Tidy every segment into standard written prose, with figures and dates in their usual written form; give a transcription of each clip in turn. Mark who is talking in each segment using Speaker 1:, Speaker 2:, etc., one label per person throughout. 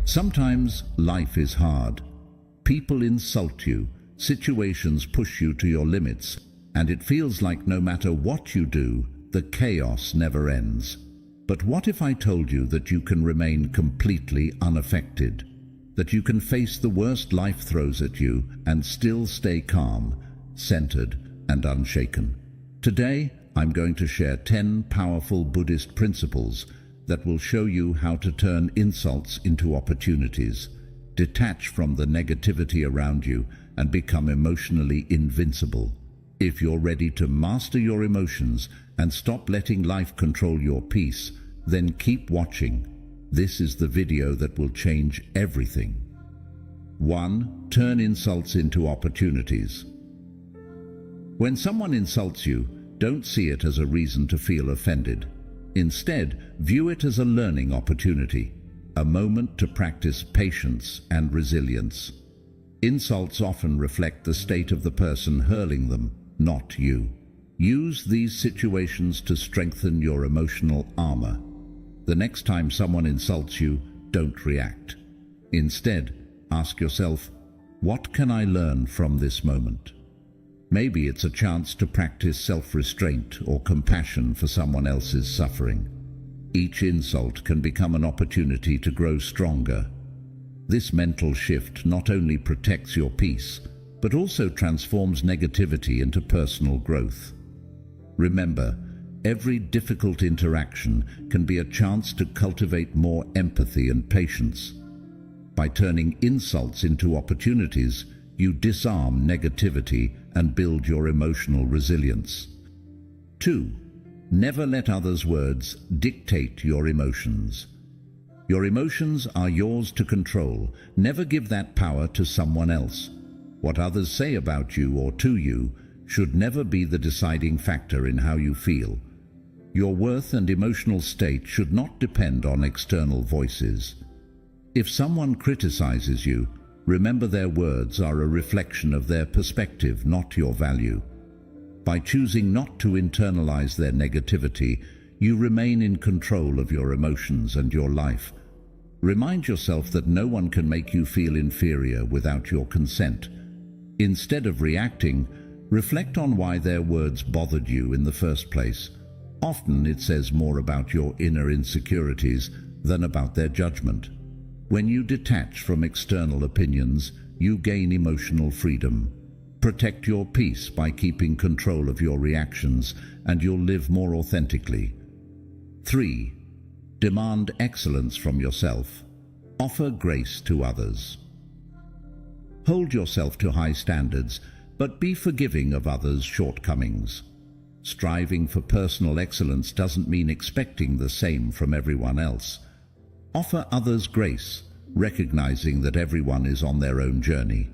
Speaker 1: Sometimes life is hard. People insult you, situations push you to your limits, and it feels like no matter what you do, the chaos never ends. But what if I told you that you can remain completely unaffected? That you can face the worst life throws at you and still stay calm, centered, and unshaken? Today, I'm going to share 10 powerful Buddhist principles that will show you how to turn insults into opportunities, detach from the negativity around you, and become emotionally invincible. If you're ready to master your emotions and stop letting life control your peace, then keep watching. This is the video that will change everything. 1. Turn insults into opportunities. When someone insults you, don't see it as a reason to feel offended. Instead, view it as a learning opportunity, a moment to practice patience and resilience. Insults often reflect the state of the person hurling them, not you. Use these situations to strengthen your emotional armor. The next time someone insults you, don't react. Instead, ask yourself, what can I learn from this moment? Maybe it's a chance to practice self-restraint or compassion for someone else's suffering. Each insult can become an opportunity to grow stronger. This mental shift not only protects your peace, but also transforms negativity into personal growth. Remember, every difficult interaction can be a chance to cultivate more empathy and patience. By turning insults into opportunities, you disarm negativity and build your emotional resilience. 2. Never let others' words dictate your emotions. Your emotions are yours to control. Never give that power to someone else. What others say about you or to you should never be the deciding factor in how you feel. Your worth and emotional state should not depend on external voices. If someone criticizes you, remember their words are a reflection of their perspective, not your value. By choosing not to internalize their negativity, you remain in control of your emotions and your life. Remind yourself that no one can make you feel inferior without your consent. Instead of reacting, reflect on why their words bothered you in the first place. Often it says more about your inner insecurities than about their judgment. When you detach from external opinions, you gain emotional freedom. Protect your peace by keeping control of your reactions, and you'll live more authentically. 3. Demand excellence from yourself. Offer grace to others. Hold yourself to high standards, but be forgiving of others' shortcomings. Striving for personal excellence doesn't mean expecting the same from everyone else. Offer others grace, recognizing that everyone is on their own journey.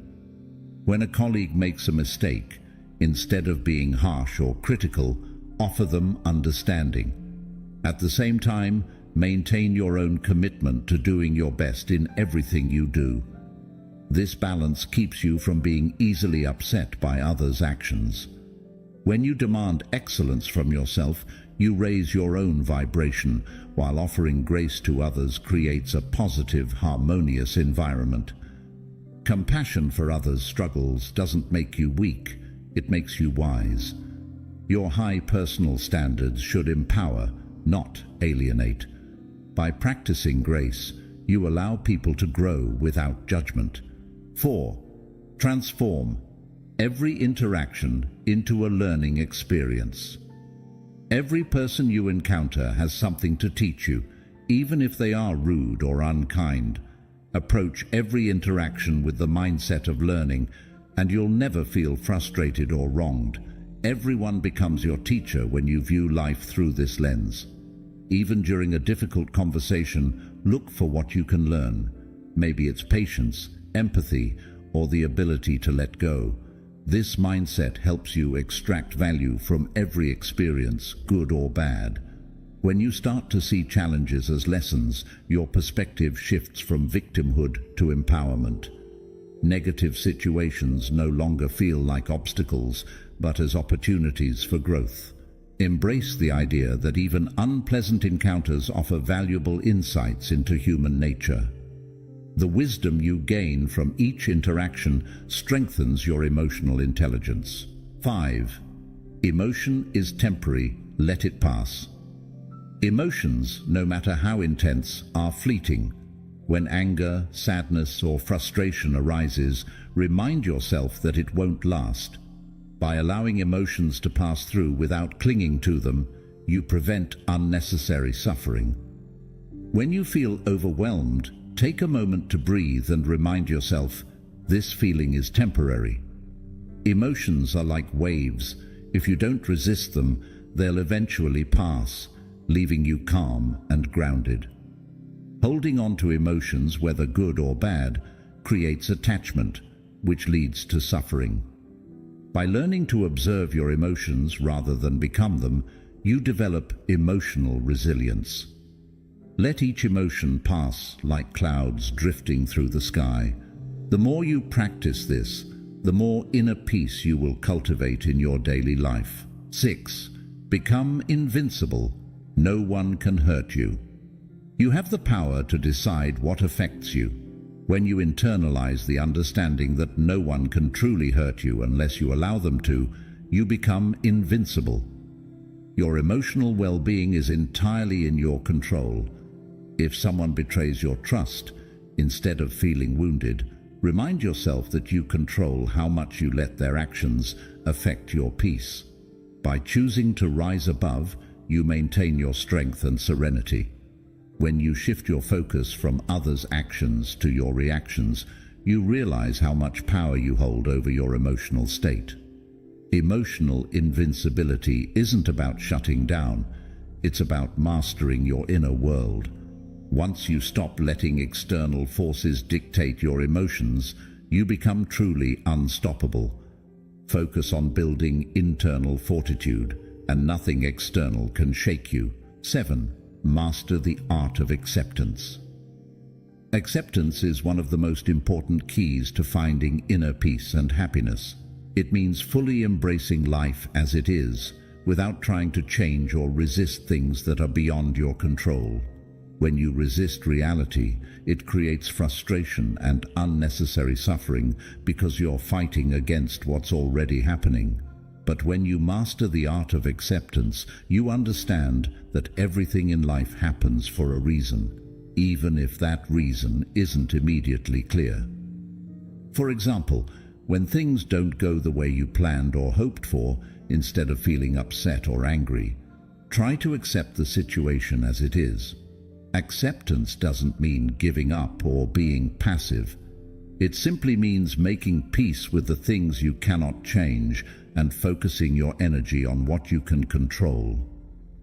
Speaker 1: When a colleague makes a mistake, instead of being harsh or critical, offer them understanding. At the same time, maintain your own commitment to doing your best in everything you do. This balance keeps you from being easily upset by others' actions. When you demand excellence from yourself, you raise your own vibration, while offering grace to others creates a positive, harmonious environment. Compassion for others' struggles doesn't make you weak, it makes you wise. Your high personal standards should empower, not alienate. By practicing grace, you allow people to grow without judgment. 4. Transform every interaction into a learning experience. Every person you encounter has something to teach you, even if they are rude or unkind. Approach every interaction with the mindset of learning, and you'll never feel frustrated or wronged. Everyone becomes your teacher when you view life through this lens. Even during a difficult conversation, look for what you can learn. Maybe it's patience, empathy, or the ability to let go. This mindset helps you extract value from every experience, good or bad. When you start to see challenges as lessons, your perspective shifts from victimhood to empowerment. Negative situations no longer feel like obstacles, but as opportunities for growth. Embrace the idea that even unpleasant encounters offer valuable insights into human nature. The wisdom you gain from each interaction strengthens your emotional intelligence. 5. Emotion is temporary, let it pass. Emotions, no matter how intense, are fleeting. When anger, sadness, or frustration arises, remind yourself that it won't last. By allowing emotions to pass through without clinging to them, you prevent unnecessary suffering. When you feel overwhelmed, take a moment to breathe and remind yourself, this feeling is temporary. Emotions are like waves. If you don't resist them, they'll eventually pass, leaving you calm and grounded. Holding on to emotions, whether good or bad, creates attachment, which leads to suffering. By learning to observe your emotions rather than become them, you develop emotional resilience. Let each emotion pass like clouds drifting through the sky. The more you practice this, the more inner peace you will cultivate in your daily life. 6. Become invincible. No one can hurt you. You have the power to decide what affects you. When you internalize the understanding that no one can truly hurt you unless you allow them to, you become invincible. Your emotional well-being is entirely in your control. If someone betrays your trust, instead of feeling wounded, remind yourself that you control how much you let their actions affect your peace. By choosing to rise above, you maintain your strength and serenity. When you shift your focus from others' actions to your reactions, you realize how much power you hold over your emotional state. Emotional invincibility isn't about shutting down, it's about mastering your inner world. Once you stop letting external forces dictate your emotions, you become truly unstoppable. Focus on building internal fortitude, and nothing external can shake you. 7. Master the art of acceptance. Acceptance is one of the most important keys to finding inner peace and happiness. It means fully embracing life as it is, without trying to change or resist things that are beyond your control. When you resist reality, it creates frustration and unnecessary suffering because you're fighting against what's already happening. But when you master the art of acceptance, you understand that everything in life happens for a reason, even if that reason isn't immediately clear. For example, when things don't go the way you planned or hoped for, instead of feeling upset or angry, try to accept the situation as it is. Acceptance doesn't mean giving up or being passive. It simply means making peace with the things you cannot change and focusing your energy on what you can control.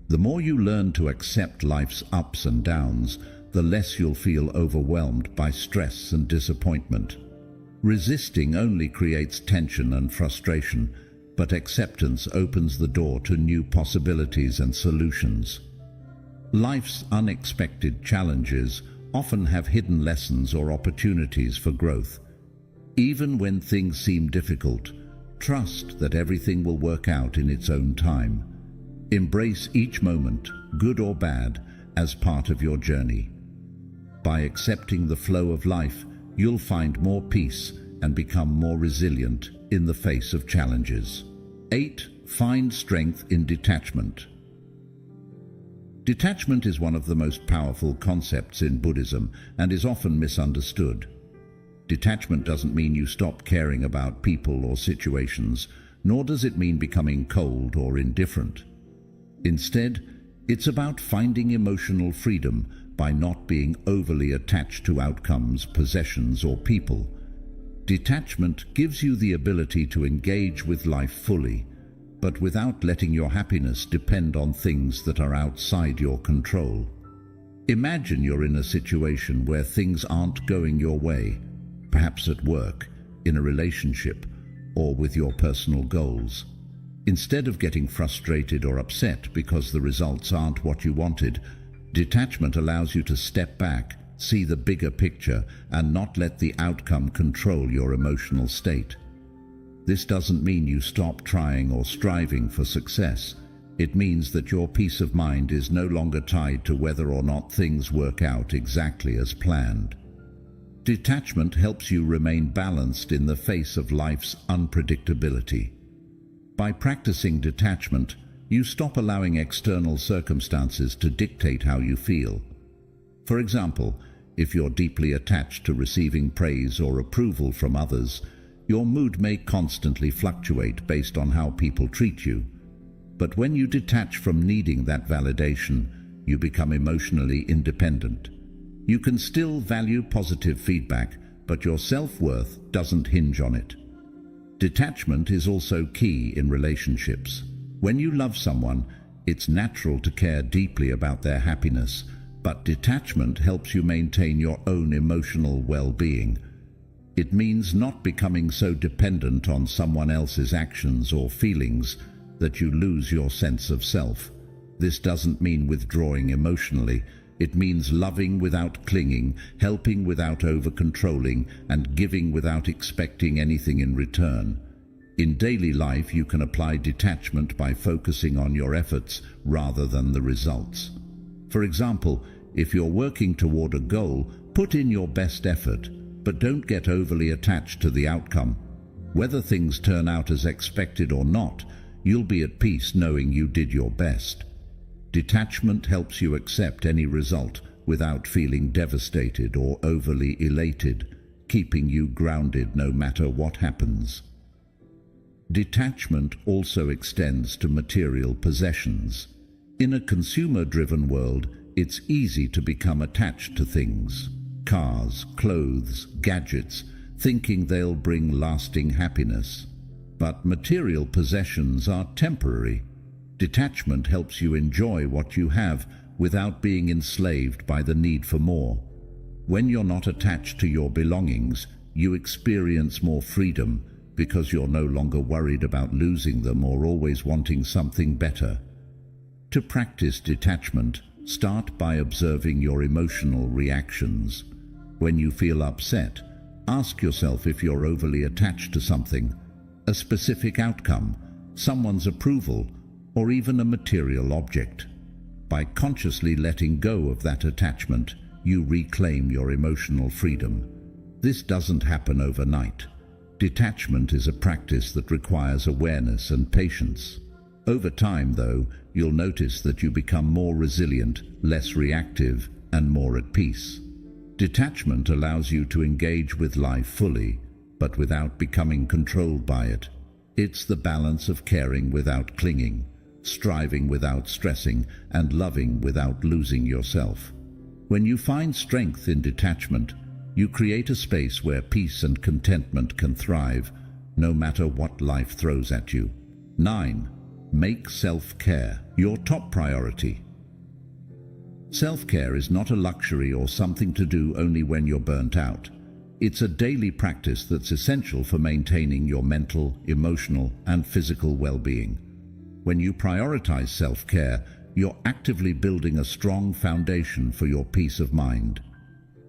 Speaker 1: The more you learn to accept life's ups and downs, the less you'll feel overwhelmed by stress and disappointment. Resisting only creates tension and frustration, but acceptance opens the door to new possibilities and solutions. Life's unexpected challenges often have hidden lessons or opportunities for growth. Even when things seem difficult, trust that everything will work out in its own time. Embrace each moment, good or bad, as part of your journey. By accepting the flow of life, you'll find more peace and become more resilient in the face of challenges. 8. Find strength in detachment. Detachment is one of the most powerful concepts in Buddhism and is often misunderstood. Detachment doesn't mean you stop caring about people or situations, nor does it mean becoming cold or indifferent. Instead, it's about finding emotional freedom by not being overly attached to outcomes, possessions, or people. Detachment gives you the ability to engage with life fully, but without letting your happiness depend on things that are outside your control. Imagine you're in a situation where things aren't going your way, perhaps at work, in a relationship, or with your personal goals. Instead of getting frustrated or upset because the results aren't what you wanted, detachment allows you to step back, see the bigger picture, and not let the outcome control your emotional state. This doesn't mean you stop trying or striving for success. It means that your peace of mind is no longer tied to whether or not things work out exactly as planned. Detachment helps you remain balanced in the face of life's unpredictability. By practicing detachment, you stop allowing external circumstances to dictate how you feel. For example, if you're deeply attached to receiving praise or approval from others, your mood may constantly fluctuate based on how people treat you. But when you detach from needing that validation, you become emotionally independent. You can still value positive feedback, but your self-worth doesn't hinge on it. Detachment is also key in relationships. When you love someone, it's natural to care deeply about their happiness, but detachment helps you maintain your own emotional well-being. It means not becoming so dependent on someone else's actions or feelings that you lose your sense of self. This doesn't mean withdrawing emotionally. It means loving without clinging, helping without over-controlling, and giving without expecting anything in return. In daily life, you can apply detachment by focusing on your efforts rather than the results. For example, if you're working toward a goal, put in your best effort, but don't get overly attached to the outcome. Whether things turn out as expected or not, you'll be at peace knowing you did your best. Detachment helps you accept any result without feeling devastated or overly elated, keeping you grounded no matter what happens. Detachment also extends to material possessions. In a consumer-driven world, it's easy to become attached to things, cars, clothes, gadgets, thinking they'll bring lasting happiness. But material possessions are temporary. Detachment helps you enjoy what you have without being enslaved by the need for more. When you're not attached to your belongings, you experience more freedom because you're no longer worried about losing them or always wanting something better. To practice detachment, start by observing your emotional reactions. When you feel upset, ask yourself if you're overly attached to something, a specific outcome, someone's approval, or even a material object. By consciously letting go of that attachment, you reclaim your emotional freedom. This doesn't happen overnight. Detachment is a practice that requires awareness and patience. Over time, though, you'll notice that you become more resilient, less reactive, and more at peace. Detachment allows you to engage with life fully, but without becoming controlled by it. It's the balance of caring without clinging, striving without stressing, and loving without losing yourself. When you find strength in detachment, you create a space where peace and contentment can thrive, no matter what life throws at you. 9. Make self-care your top priority. Self-care is not a luxury or something to do only when you're burnt out. It's a daily practice that's essential for maintaining your mental, emotional, and physical well-being. When you prioritize self-care, you're actively building a strong foundation for your peace of mind.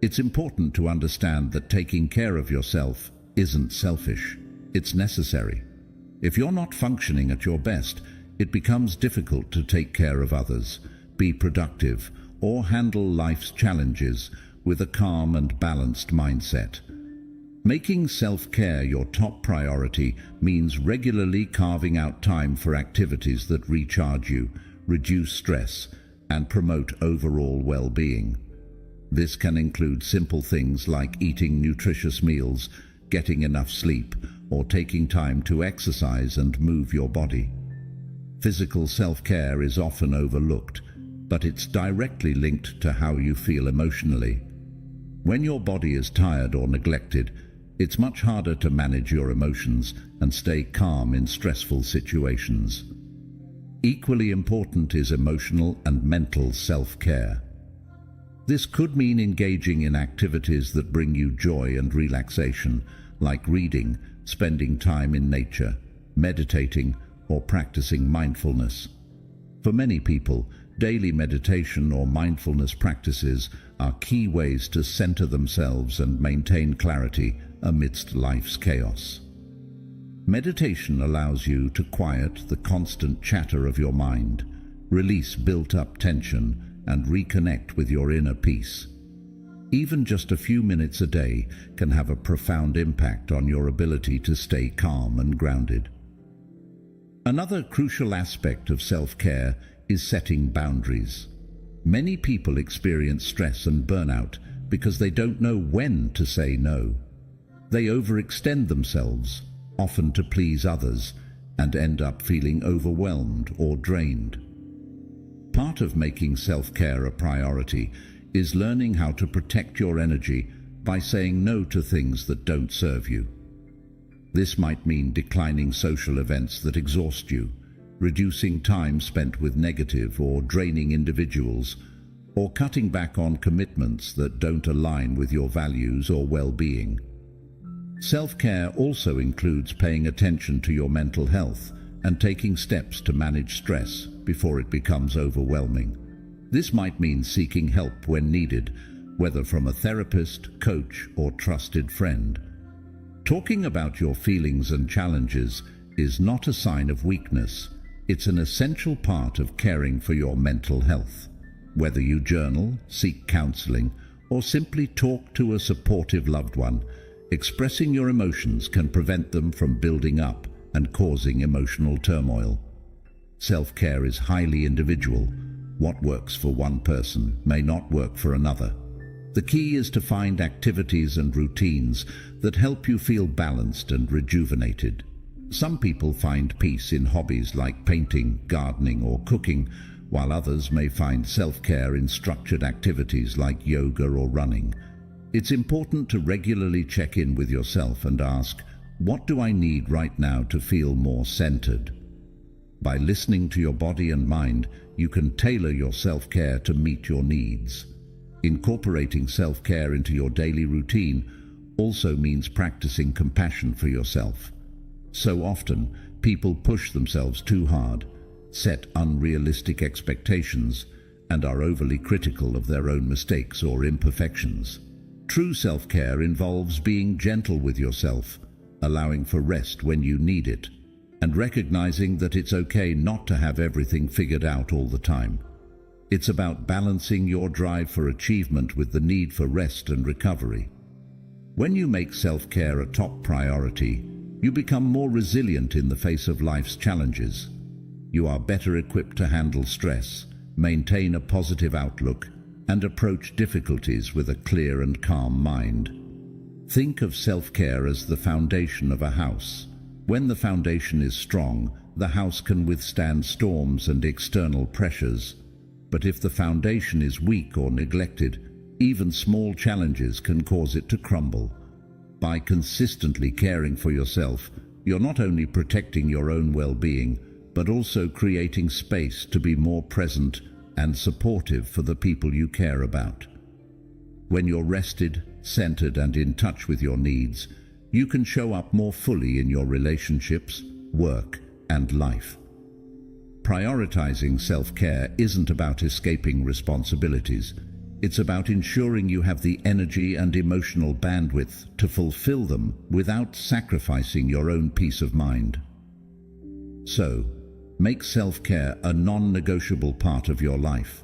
Speaker 1: It's important to understand that taking care of yourself isn't selfish. It's necessary. If you're not functioning at your best, it becomes difficult to take care of others, be productive, or handle life's challenges with a calm and balanced mindset. Making self-care your top priority means regularly carving out time for activities that recharge you, reduce stress, and promote overall well-being. This can include simple things like eating nutritious meals, getting enough sleep, or taking time to exercise and move your body. Physical self-care is often overlooked, but it's directly linked to how you feel emotionally. When your body is tired or neglected, it's much harder to manage your emotions and stay calm in stressful situations. Equally important is emotional and mental self-care. This could mean engaging in activities that bring you joy and relaxation, like reading, spending time in nature, meditating, or practicing mindfulness. For many people, daily meditation or mindfulness practices are key ways to center themselves and maintain clarity amidst life's chaos. Meditation allows you to quiet the constant chatter of your mind, release built-up tension, and reconnect with your inner peace. even just a few minutes a day, can have a profound impact on your ability to stay calm and grounded. Another crucial aspect of self-care is setting boundaries. Many people experience stress and burnout because they don't know when to say no. They overextend themselves, often to please others, and end up feeling overwhelmed or drained. Part of making self-care a priority is learning how to protect your energy by saying no to things that don't serve you. This might mean declining social events that exhaust you, reducing time spent with negative or draining individuals, or cutting back on commitments that don't align with your values or well-being. Self-care also includes paying attention to your mental health and taking steps to manage stress before it becomes overwhelming. This might mean seeking help when needed, whether from a therapist, coach, or trusted friend. Talking about your feelings and challenges is not a sign of weakness. It's an essential part of caring for your mental health. Whether you journal, seek counseling, or simply talk to a supportive loved one, expressing your emotions can prevent them from building up and causing emotional turmoil. Self-care is highly individual. What works for one person may not work for another. The key is to find activities and routines that help you feel balanced and rejuvenated. Some people find peace in hobbies like painting, gardening, or cooking, while others may find self-care in structured activities like yoga or running. It's important to regularly check in with yourself and ask, what do I need right now to feel more centered? By listening to your body and mind, you can tailor your self-care to meet your needs. Incorporating self-care into your daily routine also means practicing compassion for yourself. So often, people push themselves too hard, set unrealistic expectations, and are overly critical of their own mistakes or imperfections. True self-care involves being gentle with yourself, allowing for rest when you need it, and recognizing that it's okay not to have everything figured out all the time. It's about balancing your drive for achievement with the need for rest and recovery. When you make self-care a top priority, you become more resilient in the face of life's challenges. You are better equipped to handle stress, maintain a positive outlook, and approach difficulties with a clear and calm mind. Think of self-care as the foundation of a house. When the foundation is strong, the house can withstand storms and external pressures. But if the foundation is weak or neglected, even small challenges can cause it to crumble. By consistently caring for yourself, you're not only protecting your own well-being, but also creating space to be more present and supportive for the people you care about. When you're rested, centered, and in touch with your needs, you can show up more fully in your relationships, work, and life. Prioritizing self-care isn't about escaping responsibilities. It's about ensuring you have the energy and emotional bandwidth to fulfill them without sacrificing your own peace of mind. So, make self-care a non-negotiable part of your life.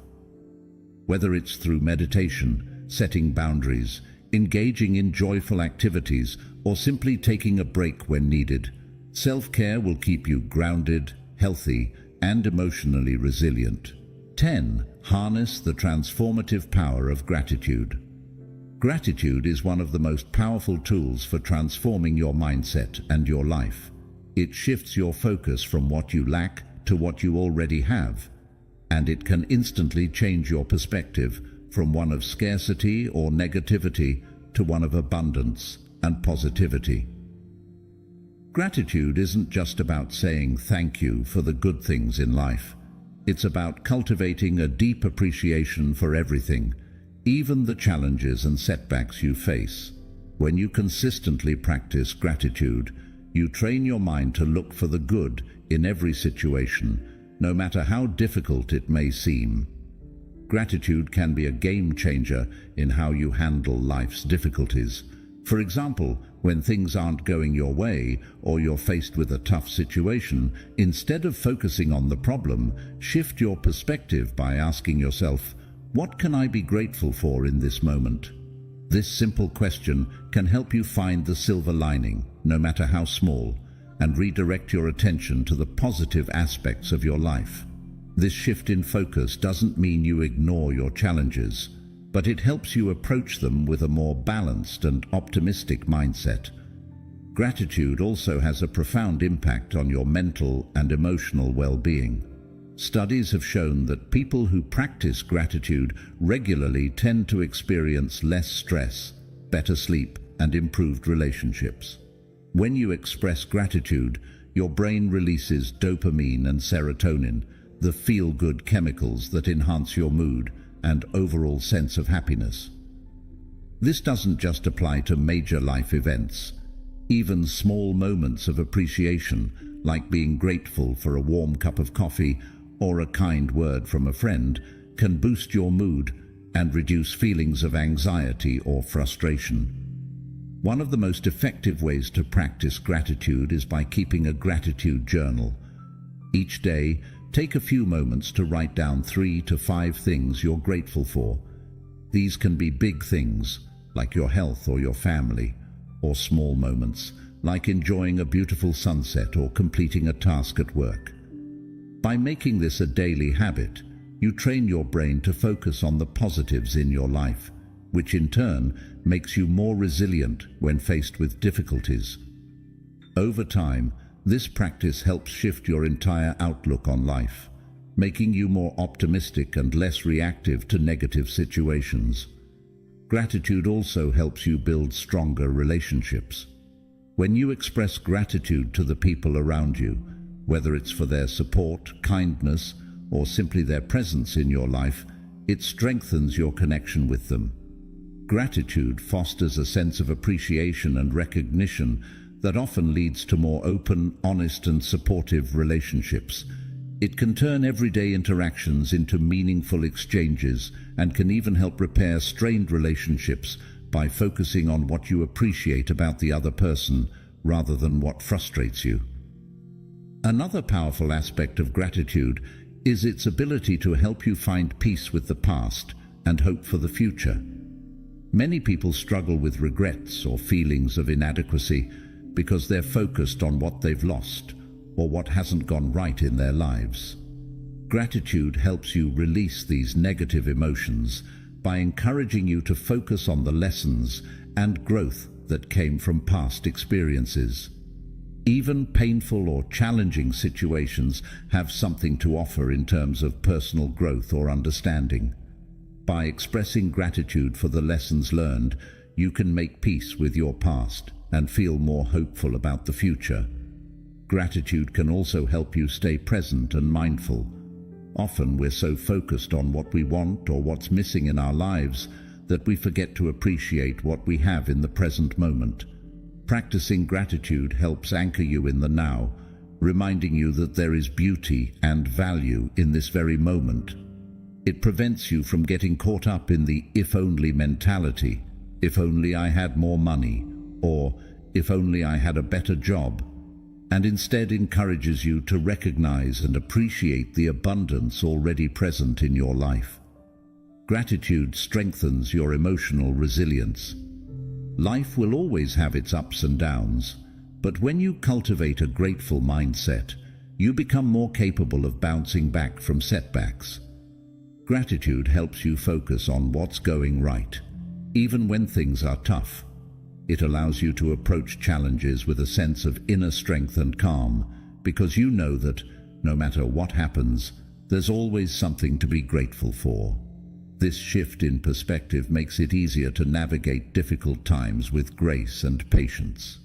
Speaker 1: Whether it's through meditation, setting boundaries, engaging in joyful activities, or simply taking a break when needed, self-care will keep you grounded, healthy, and emotionally resilient. 10. Harness the transformative power of gratitude. Gratitude is one of the most powerful tools for transforming your mindset and your life. It shifts your focus from what you lack to what you already have, and it can instantly change your perspective from one of scarcity or negativity to one of abundance and positivity. Gratitude isn't just about saying thank you for the good things in life. It's about cultivating a deep appreciation for everything, even the challenges and setbacks you face. When you consistently practice gratitude, you train your mind to look for the good in every situation, no matter how difficult it may seem. Gratitude can be a game changer in how you handle life's difficulties. For example, when things aren't going your way or you're faced with a tough situation, instead of focusing on the problem, shift your perspective by asking yourself, what can I be grateful for in this moment? This simple question can help you find the silver lining, no matter how small, and redirect your attention to the positive aspects of your life. This shift in focus doesn't mean you ignore your challenges, but it helps you approach them with a more balanced and optimistic mindset. Gratitude also has a profound impact on your mental and emotional well-being. Studies have shown that people who practice gratitude regularly tend to experience less stress, better sleep, and improved relationships. When you express gratitude, your brain releases dopamine and serotonin, the feel-good chemicals that enhance your mood and overall sense of happiness. This doesn't just apply to major life events. Even small moments of appreciation, like being grateful for a warm cup of coffee or a kind word from a friend, can boost your mood and reduce feelings of anxiety or frustration. One of the most effective ways to practice gratitude is by keeping a gratitude journal. Each day, take a few moments to write down 3 to 5 things you're grateful for. These can be big things, like your health or your family, or small moments, like enjoying a beautiful sunset or completing a task at work. By making this a daily habit, you train your brain to focus on the positives in your life, which in turn makes you more resilient when faced with difficulties. Over time, this practice helps shift your entire outlook on life, making you more optimistic and less reactive to negative situations. Gratitude also helps you build stronger relationships. When you express gratitude to the people around you, whether it's for their support, kindness, or simply their presence in your life, it strengthens your connection with them. Gratitude fosters a sense of appreciation and recognition that often leads to more open, honest, and supportive relationships. It can turn everyday interactions into meaningful exchanges and can even help repair strained relationships by focusing on what you appreciate about the other person rather than what frustrates you. Another powerful aspect of gratitude is its ability to help you find peace with the past and hope for the future. Many people struggle with regrets or feelings of inadequacy because they're focused on what they've lost or what hasn't gone right in their lives. Gratitude helps you release these negative emotions by encouraging you to focus on the lessons and growth that came from past experiences. Even painful or challenging situations have something to offer in terms of personal growth or understanding. By expressing gratitude for the lessons learned, you can make peace with your past and feel more hopeful about the future. Gratitude can also help you stay present and mindful. Often we're so focused on what we want or what's missing in our lives that we forget to appreciate what we have in the present moment. Practicing gratitude helps anchor you in the now, reminding you that there is beauty and value in this very moment. It prevents you from getting caught up in the if-only mentality, if only I had more money, or if only I had a better job, and instead encourages you to recognize and appreciate the abundance already present in your life. Gratitude strengthens your emotional resilience. Life will always have its ups and downs, but when you cultivate a grateful mindset, you become more capable of bouncing back from setbacks. Gratitude helps you focus on what's going right, even when things are tough. It allows you to approach challenges with a sense of inner strength and calm, because you know that, no matter what happens, there's always something to be grateful for. This shift in perspective makes it easier to navigate difficult times with grace and patience.